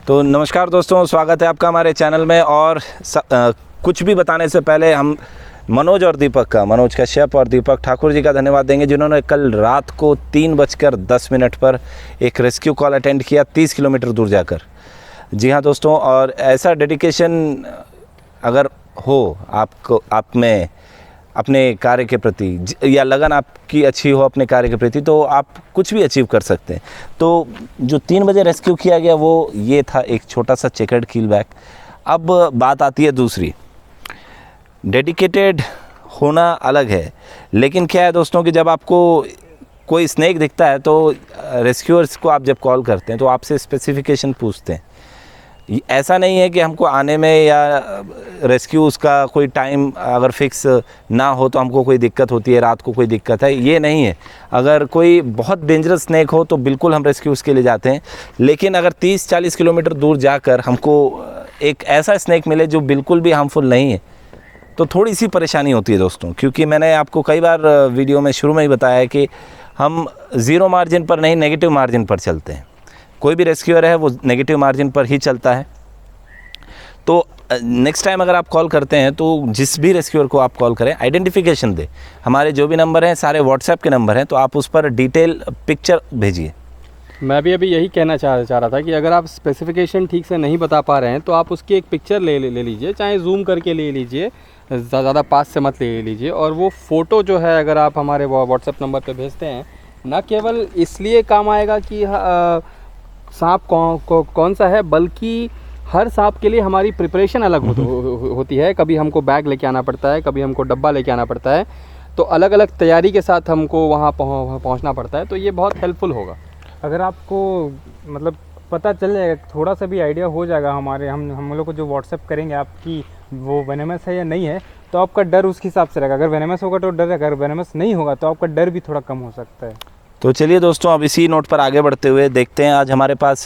तो नमस्कार दोस्तों, स्वागत है आपका हमारे चैनल में। और कुछ भी बताने से पहले हम मनोज कश्यप और दीपक ठाकुर जी का धन्यवाद देंगे, जिन्होंने कल रात को 3:10 पर एक रेस्क्यू कॉल अटेंड किया 30 किलोमीटर दूर जाकर। जी हाँ दोस्तों, और ऐसा डेडिकेशन अगर हो आपको, आप में अपने कार्य के प्रति, या लगन आपकी अच्छी हो अपने कार्य के प्रति, तो आप कुछ भी अचीव कर सकते हैं। तो जो 3 बजे रेस्क्यू किया गया वो ये था, एक छोटा सा चेकर्ड कीलबैक। अब बात आती है दूसरी, डेडिकेटेड होना अलग है, लेकिन क्या है दोस्तों कि जब आपको कोई स्नेक दिखता है तो रेस्क्यूअर्स को आप जब कॉल करते हैं तो आपसे स्पेसिफिकेशन पूछते हैं। ऐसा नहीं है कि हमको आने में या रेस्क्यू उसका कोई टाइम अगर फिक्स ना हो तो हमको कोई दिक्कत होती है, रात को कोई दिक्कत है, ये नहीं है। अगर कोई बहुत डेंजरस स्नेक हो तो बिल्कुल हम रेस्क्यू उसके लिए जाते हैं, लेकिन अगर 30-40 किलोमीटर दूर जाकर हमको एक ऐसा स्नेक मिले जो बिल्कुल भी हार्मफुल नहीं है तो थोड़ी सी परेशानी होती है दोस्तों। क्योंकि मैंने आपको कई बार वीडियो में शुरू में ही बताया है कि हम ज़ीरो मार्जिन पर नहीं, नेगेटिव मार्जिन पर चलते हैं। कोई भी रेस्क्यूअर है वो नेगेटिव मार्जिन पर ही चलता है। तो नेक्स्ट टाइम अगर आप कॉल करते हैं तो जिस भी रेस्क्यूअर को आप कॉल करें, आइडेंटिफिकेशन दे। हमारे जो भी नंबर हैं सारे व्हाट्सएप के नंबर हैं, तो आप उस पर डिटेल पिक्चर भेजिए। मैं भी अभी यही कहना चाह रहा था कि अगर आप स्पेसिफिकेशन ठीक से नहीं बता पा रहे हैं तो आप उसकी एक पिक्चर ले लीजिए, चाहे जूम करके ले लीजिए, ज़्यादा पास से मत ले लीजिए। और वो फ़ोटो जो है अगर आप हमारे व्हाट्सएप नंबर पे भेजते हैं, न केवल इसलिए काम आएगा कि सांप कौन सा है, बल्कि हर सांप के लिए हमारी प्रिपरेशन अलग होती है। कभी हमको बैग लेके आना पड़ता है, कभी हमको डब्बा लेके आना पड़ता है, तो अलग अलग तैयारी के साथ हमको वहाँ पहुँचना पड़ता है। तो ये बहुत हेल्पफुल होगा। अगर आपको मतलब पता चल जाएगा, थोड़ा सा भी आइडिया हो जाएगा हमारे हम लोग को जो व्हाट्सएप करेंगे आपकी वो वेनेमस है या नहीं है, तो आपका डर उस हिसाब से रहेगा। अगर वेनेमस होगा तो डर है, अगर वेनेमस नहीं होगा तो आपका डर भी थोड़ा कम हो सकता है। तो चलिए दोस्तों, अब इसी नोट पर आगे बढ़ते हुए देखते हैं। आज हमारे पास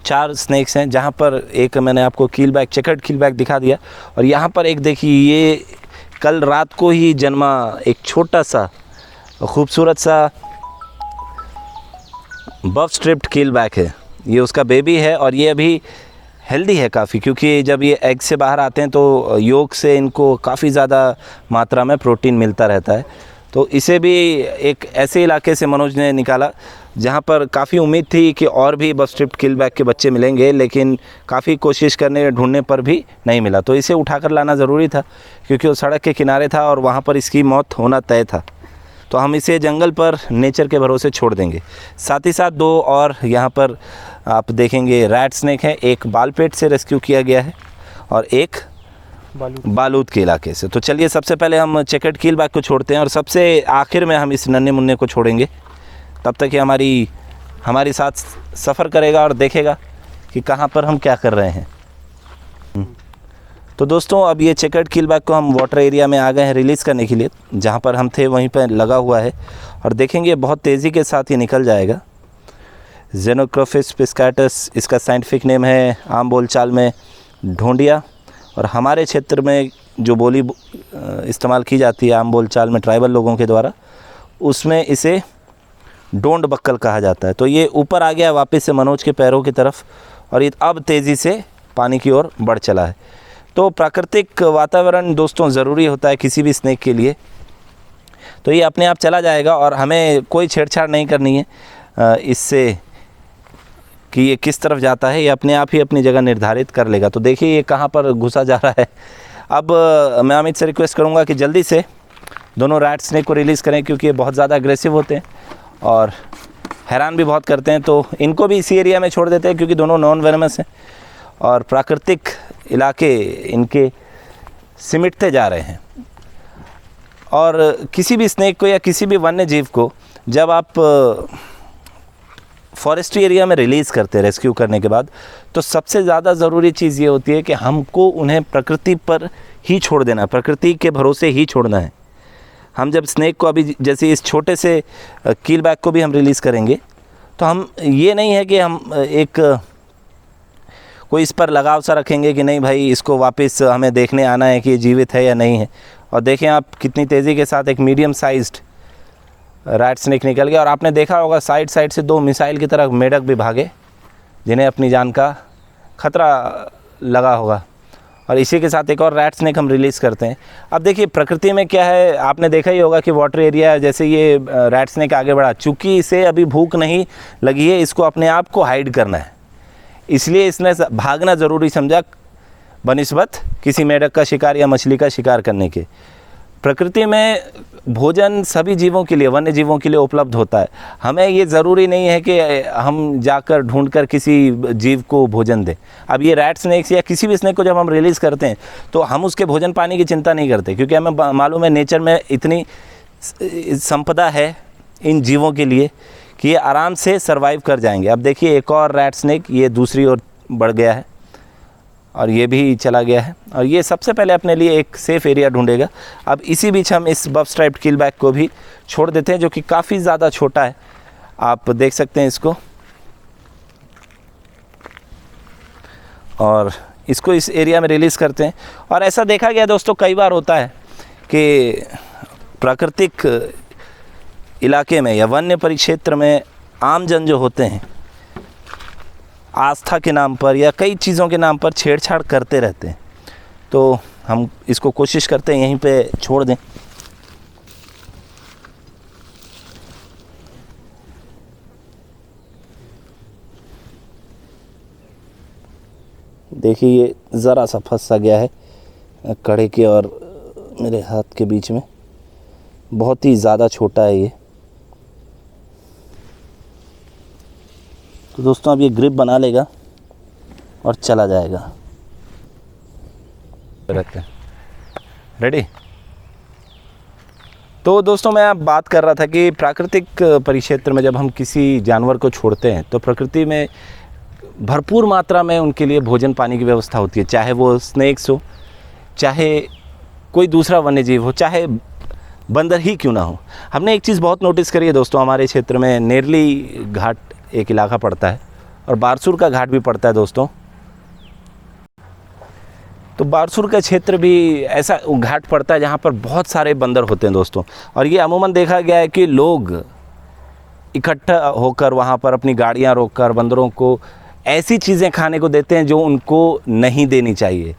4 स्नेक्स हैं, जहाँ पर एक मैंने आपको कीलबैक, चेकर्ड कीलबैक दिखा दिया, और यहाँ पर एक देखिए, ये कल रात को ही जन्मा एक छोटा सा खूबसूरत सा बफ स्ट्रिप्ड कीलबैक है। ये उसका बेबी है और ये अभी हेल्दी है काफ़ी, क्योंकि जब ये एग से बाहर आते हैं तो योग से इनको काफ़ी ज़्यादा मात्रा में प्रोटीन मिलता रहता है। तो इसे भी एक ऐसे इलाके से मनोज ने निकाला जहाँ पर काफ़ी उम्मीद थी कि और भी बफ स्ट्रिप्ड कीलबैक के बच्चे मिलेंगे, लेकिन काफ़ी कोशिश करने ढूंढने पर भी नहीं मिला। तो इसे उठाकर लाना ज़रूरी था, क्योंकि वो सड़क के किनारे था और वहाँ पर इसकी मौत होना तय था। तो हम इसे जंगल पर नेचर के भरोसे छोड़ देंगे। साथ ही साथ 2 और यहाँ पर आप देखेंगे रैट स्नेक है। एक बालपेट से रेस्क्यू किया गया है और एक बालूद के इलाके से। तो चलिए, सबसे पहले हम चेकर्ड कीलबैक को छोड़ते हैं और सबसे आखिर में हम इस नन्हे मुन्ने को छोड़ेंगे। तब तक ये हमारी साथ सफ़र करेगा और देखेगा कि कहाँ पर हम क्या कर रहे हैं। तो दोस्तों, अब ये चेकर्ड कीलबैक को हम वाटर एरिया में आ गए हैं रिलीज़ करने के लिए। जहाँ पर हम थे वहीं पर लगा हुआ है और देखेंगे बहुत तेज़ी के साथ ये निकल जाएगा। जेनोक्रोफिस पिस्कैटस इसका साइंटिफिक नेम है, आम बोलचाल में ढोंडिया, और हमारे क्षेत्र में जो बोली इस्तेमाल की जाती है आम बोलचाल में ट्राइबल लोगों के द्वारा, उसमें इसे डोंड बक्कल कहा जाता है। तो ये ऊपर आ गया वापस से मनोज के पैरों की तरफ, और ये अब तेज़ी से पानी की ओर बढ़ चला है। तो प्राकृतिक वातावरण दोस्तों ज़रूरी होता है किसी भी स्नेक के लिए। तो ये अपने आप चला जाएगा और हमें कोई छेड़छाड़ नहीं करनी है इससे कि ये किस तरफ जाता है। ये अपने आप ही अपनी जगह निर्धारित कर लेगा। तो देखिए ये कहाँ पर घुसा जा रहा है। अब मैं अमित से रिक्वेस्ट करूँगा कि जल्दी से दोनों रैट स्नेक को रिलीज़ करें, क्योंकि ये बहुत ज़्यादा अग्रेसिव होते हैं और हैरान भी बहुत करते हैं। तो इनको भी इसी एरिया में छोड़ देते हैं, क्योंकि दोनों नॉन वेनमस हैं और प्राकृतिक इलाके इनके सिमटते जा रहे हैं। और किसी भी स्नेक को या किसी भी वन्य जीव को जब आप फॉरेस्ट्री एरिया में रिलीज़ करते हैं रेस्क्यू करने के बाद, तो सबसे ज़्यादा ज़रूरी चीज़ ये होती है कि हमको उन्हें प्रकृति पर ही छोड़ देना है, प्रकृति के भरोसे ही छोड़ना है। हम जब स्नेक को अभी जैसे इस छोटे से कीलबैक को भी हम रिलीज़ करेंगे, तो हम ये नहीं है कि हम एक कोई इस पर लगाव सा रखेंगे कि नहीं भाई इसको वापस हमें देखने आना है कि ये जीवित है या नहीं है। और देखें आप कितनी तेज़ी के साथ एक मीडियम साइज्ड रैट स्नेक निकल गया। और आपने देखा होगा साइड से 2 मिसाइल की तरह मेढक भी भागे, जिन्हें अपनी जान का खतरा लगा होगा। और इसी के साथ एक और रैट स्नेक हम रिलीज़ करते हैं। अब देखिए प्रकृति में क्या है, आपने देखा ही होगा कि वाटर एरिया जैसे ये रैट स्नेक आगे बढ़ा, चूँकि इसे अभी भूख नहीं लगी है, इसको अपने आप को हाइड करना है, इसलिए इसने भागना ज़रूरी समझा बनिस्बत किसी मेढक का शिकार या मछली का शिकार करने के। प्रकृति में भोजन सभी जीवों के लिए, वन्य जीवों के लिए उपलब्ध होता है। हमें ये ज़रूरी नहीं है कि हम जाकर ढूंढकर किसी जीव को भोजन दें। अब ये रैट स्नेक्स या किसी भी स्नेक को जब हम रिलीज़ करते हैं तो हम उसके भोजन पानी की चिंता नहीं करते, क्योंकि हमें मालूम है नेचर में इतनी संपदा है इन जीवों के लिए कि ये आराम से सर्वाइव कर जाएंगे। अब देखिए एक और रैट स्नेक ये दूसरी ओर बढ़ गया है और ये भी चला गया है, और ये सबसे पहले अपने लिए एक सेफ़ एरिया ढूंढेगा। अब इसी बीच हम इस बफ स्ट्राइप्ड कीलबैक को भी छोड़ देते हैं, जो कि काफ़ी ज़्यादा छोटा है, आप देख सकते हैं इसको, और इसको इस एरिया में रिलीज़ करते हैं। और ऐसा देखा गया दोस्तों कई बार होता है कि प्राकृतिक इलाके में या वन्य परिक्षेत्र में आमजन जो होते हैं आस्था के नाम पर या कई चीज़ों के नाम पर छेड़छाड़ करते रहते हैं, तो हम इसको कोशिश करते हैं यहीं पे छोड़ दें। देखिए ये ज़रा सा फंस सा गया है कड़े के और मेरे हाथ के बीच में, बहुत ही ज़्यादा छोटा है ये। तो दोस्तों अब ये ग्रिप बना लेगा और चला जाएगा। रहते हैं रेडी। तो दोस्तों मैं आप बात कर रहा था कि प्राकृतिक परिक्षेत्र में जब हम किसी जानवर को छोड़ते हैं तो प्रकृति में भरपूर मात्रा में उनके लिए भोजन पानी की व्यवस्था होती है, चाहे वो स्नेक्स हो, चाहे कोई दूसरा वन्य जीव हो, चाहे बंदर ही क्यों ना हो। हमने एक चीज़ बहुत नोटिस करी है दोस्तों, हमारे क्षेत्र में नेरली घाट एक इलाका पड़ता है और बारसूर का घाट भी पड़ता है दोस्तों। तो बारसूर का क्षेत्र भी ऐसा घाट पड़ता है जहाँ पर बहुत सारे बंदर होते हैं दोस्तों, और ये अमूमन देखा गया है कि लोग इकट्ठा होकर वहाँ पर अपनी गाड़ियाँ रोककर बंदरों को ऐसी चीज़ें खाने को देते हैं जो उनको नहीं देनी चाहिए।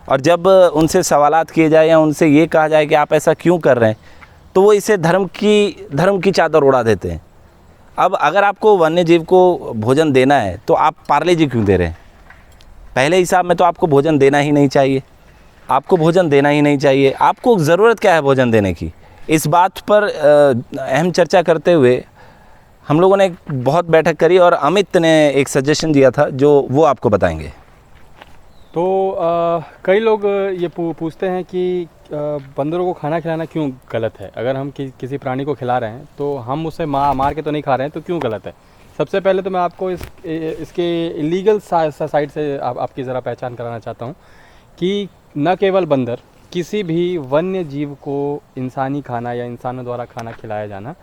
और जब उनसे सवालात किए जाए या उनसे ये कहा जाए कि आप ऐसा क्यों कर रहे हैं, तो वो इसे धर्म की चादर उड़ा देते हैं। अब अगर आपको वन्य जीव को भोजन देना है तो आप पार्ले जी क्यों दे रहे हैं? पहले हिसाब में तो आपको भोजन देना ही नहीं चाहिए, आपको भोजन देना ही नहीं चाहिए। आपको ज़रूरत क्या है भोजन देने की? इस बात पर अहम चर्चा करते हुए हम लोगों ने एक बहुत बैठक करी और अमित ने एक सजेशन दिया था जो वो आपको बताएंगे। तो कई लोग ये पूछते हैं कि बंदरों को खाना खिलाना क्यों गलत है। अगर हम किसी प्राणी को खिला रहे हैं तो हम उसे मार के तो नहीं खा रहे हैं, तो क्यों गलत है? सबसे पहले तो मैं आपको इसके इलीगल साइड से आपकी ज़रा पहचान कराना चाहता हूँ कि न केवल बंदर, किसी भी वन्य जीव को इंसानी खाना या इंसानों द्वारा खाना खिलाया जाना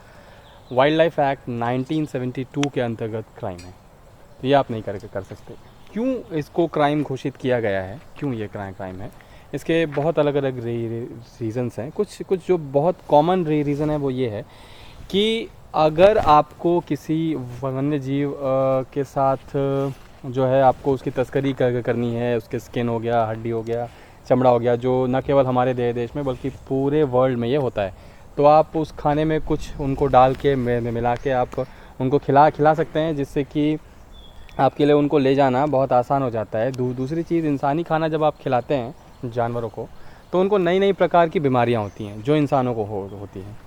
वाइल्ड लाइफ एक्ट 1972 के अंतर्गत क्राइम है। तो ये आप नहीं कर सकते। क्यों इसको क्राइम घोषित किया गया है, क्यों ये क्राइम है? इसके बहुत अलग अलग रीज़न्स हैं। कुछ जो बहुत कॉमन रीज़न है वो ये है कि अगर आपको किसी वन्य जीव के साथ जो है आपको उसकी तस्करी करनी है, उसके स्किन हो गया, हड्डी हो गया, चमड़ा हो गया, जो न केवल हमारे देश में बल्कि पूरे वर्ल्ड में ये होता है, तो आप उस खाने में कुछ उनको डाल के मिला के आप उनको खिला सकते हैं, जिससे कि आपके लिए उनको ले जाना बहुत आसान हो जाता है। दूसरी चीज़, इंसानी खाना जब आप खिलाते हैं जानवरों को तो उनको नई नई प्रकार की बीमारियां होती हैं जो इंसानों को होती हैं।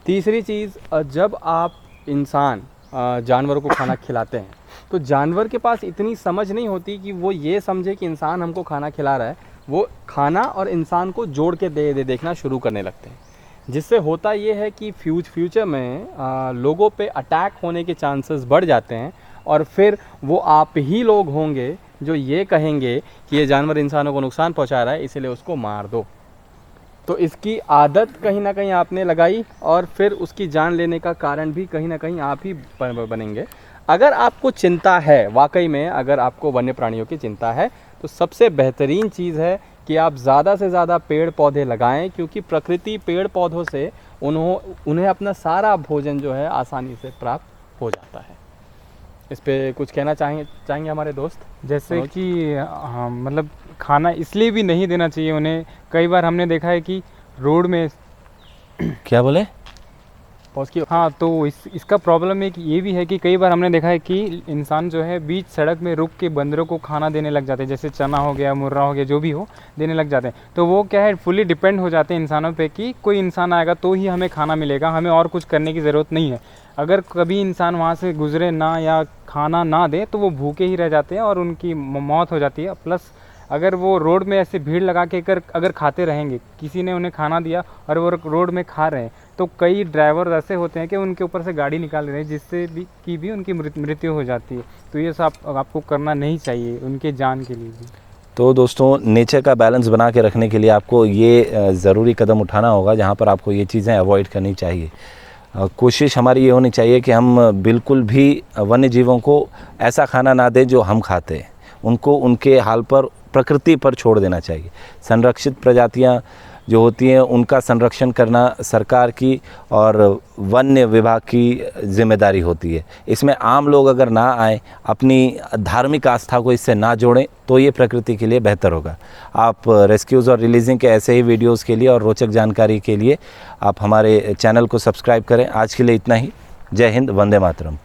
तीसरी चीज़, जब आप इंसान जानवरों को खाना खिलाते हैं तो जानवर के पास इतनी समझ नहीं होती कि वो ये समझे कि इंसान हमको खाना खिला रहा है। वो खाना और इंसान को जोड़ के देखना शुरू करने लगते हैं, जिससे होता ये है कि फ्यूचर में लोगों पे अटैक होने के चांसेस बढ़ जाते हैं, और फिर वो आप ही लोग होंगे जो ये कहेंगे कि ये जानवर इंसानों को नुकसान पहुंचा रहा है, इसीलिए उसको मार दो। तो इसकी आदत कहीं ना कहीं आपने लगाई और फिर उसकी जान लेने का कारण भी कहीं ना कहीं आप ही बनेंगे। अगर आपको चिंता है, वाकई में अगर आपको वन्य प्राणियों की चिंता है, तो सबसे बेहतरीन चीज़ है कि आप ज़्यादा से ज़्यादा पेड़ पौधे लगाएं, क्योंकि प्रकृति पेड़ पौधों से उन्हें अपना सारा भोजन जो है आसानी से प्राप्त हो जाता है। इस पे कुछ कहना चाहेंगे हमारे दोस्त? जैसे कि हाँ, मतलब खाना इसलिए भी नहीं देना चाहिए उन्हें। कई बार हमने देखा है कि रोड में क्या बोले? पॉज की। हाँ, तो इसका प्रॉब्लम एक ये भी है कि कई बार हमने देखा है कि इंसान जो है बीच सड़क में रुक के बंदरों को खाना देने लग जाते हैं, जैसे चना हो गया, मुर्रा हो गया, जो भी हो देने लग जाते हैं। तो वो क्या है, फुली डिपेंड हो जाते हैं इंसानों पे कि कोई इंसान आएगा तो ही हमें खाना मिलेगा, हमें और कुछ करने की ज़रूरत नहीं है। अगर कभी इंसान वहाँ से गुजरे ना या खाना ना दे तो वो भूखे ही रह जाते हैं और उनकी मौत हो जाती है। प्लस अगर वो रोड में ऐसे भीड़ लगा के अगर खाते रहेंगे, किसी ने उन्हें खाना दिया और वो रोड में खा रहे हैं, तो कई ड्राइवर ऐसे होते हैं कि उनके ऊपर से गाड़ी निकाल रहे हैं, जिससे भी उनकी मृत्यु हो जाती है। तो ये सब आपको करना नहीं चाहिए उनके जान के लिए भी। तो दोस्तों, नेचर का बैलेंस बना के रखने के लिए आपको ये ज़रूरी कदम उठाना होगा, जहाँ पर आपको ये चीज़ें अवॉइड करनी चाहिए। कोशिश हमारी ये होनी चाहिए कि हम बिल्कुल भी वन्य जीवों को ऐसा खाना ना दें जो हम खाते हैं। उनको उनके हाल पर, प्रकृति पर छोड़ देना चाहिए। संरक्षित प्रजातियां जो होती हैं उनका संरक्षण करना सरकार की और वन्य विभाग की जिम्मेदारी होती है। इसमें आम लोग अगर ना आए, अपनी धार्मिक आस्था को इससे ना जोड़ें, तो ये प्रकृति के लिए बेहतर होगा। आप रेस्क्यूज़ और रिलीजिंग के ऐसे ही वीडियोस के लिए और रोचक जानकारी के लिए आप हमारे चैनल को सब्सक्राइब करें। आज के लिए इतना ही। जय हिंद, वंदे मातरम।